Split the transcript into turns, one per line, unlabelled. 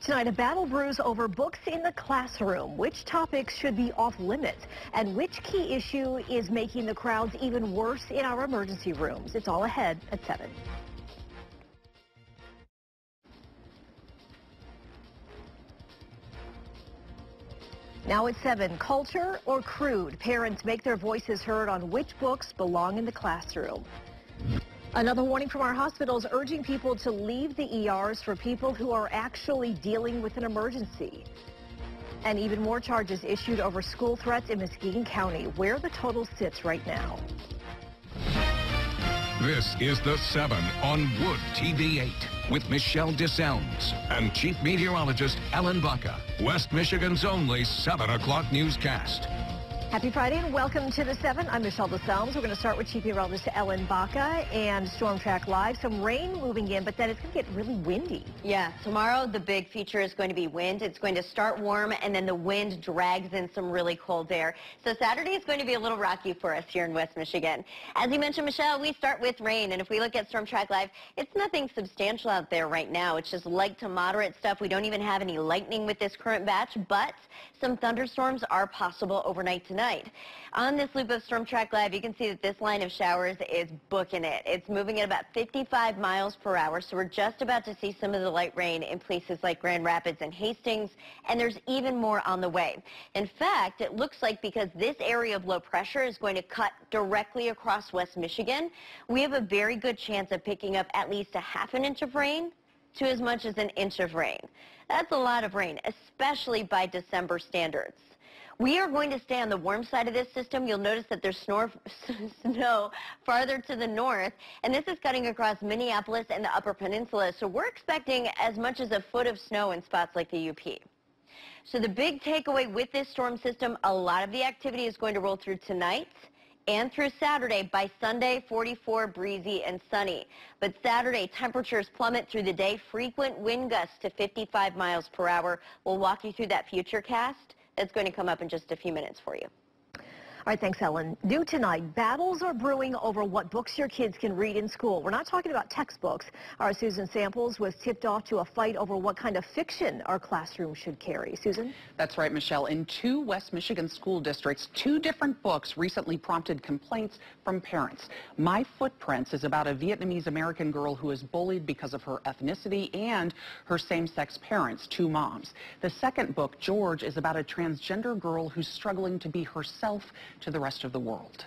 Tonight, a battle brews over books in the classroom. Which topics should be off limits? And which key issue is making the crowds even worse in our emergency rooms? It's all ahead at 7. Now at 7, culture or crude? Parents make their voices heard on which books belong in the classroom. Another warning from our hospitals urging people to leave the ERs for people who are actually dealing with an emergency. And even more charges issued over school threats in Muskegon County, where the total sits right now.
This is the 7 on Wood TV8 with Michelle DeSelms and Chief Meteorologist Ellen Baca, West Michigan's only 7 o'clock newscast.
Happy Friday and welcome to the 7. I'm Michelle DeSelms. We're going to start with Chief Meteorologist Ellen Baca and Storm Track Live. Some rain moving in, but then it's going to get really windy.
Yeah, tomorrow the big feature is going to be wind. It's going to start warm and then the wind drags in some really cold air. So Saturday is going to be a little rocky for us here in West Michigan. As you mentioned, Michelle, we start with rain, and if we look at Storm Track Live, it's nothing substantial out there right now. It's just light to moderate stuff. We don't even have any lightning with this current batch, but some thunderstorms are possible overnight tonight. On this loop of Storm Track Live, you can see that this line of showers is booking it. It's moving at about 55 miles per hour, so we're just about to see some of the light rain in places like Grand Rapids and Hastings, and there's even more on the way. In fact, it looks like because this area of low pressure is going to cut directly across West Michigan, we have a very good chance of picking up at least a ½ an inch of rain to as much as an inch of rain. That's a lot of rain, especially by December standards. We are going to stay on the warm side of this system. You'll notice that there's snow farther to the north, and this is cutting across Minneapolis and the Upper Peninsula, so we're expecting as much as a foot of snow in spots like the UP. So the big takeaway with this storm system, a lot of the activity is going to roll through tonight and through Saturday. By Sunday, 44, breezy and sunny. But Saturday, temperatures plummet through the day. Frequent wind gusts to 55 miles per hour. We'll walk you through that future cast. It's going to come up in just a few minutes for you.
All right, thanks, Ellen. New tonight, battles are brewing over what books your kids can read in school. We're not talking about textbooks. Our Susan Samples was tipped off to a fight over what kind of fiction our classroom should carry. Susan?
That's right, Michelle. In 2 West Michigan school districts, 2 different books recently prompted complaints from parents. My Footprints is about a Vietnamese American girl who is bullied because of her ethnicity and her same-sex parents, 2 moms. The second book, George, is about a transgender girl who's struggling to be herself to the rest of the world.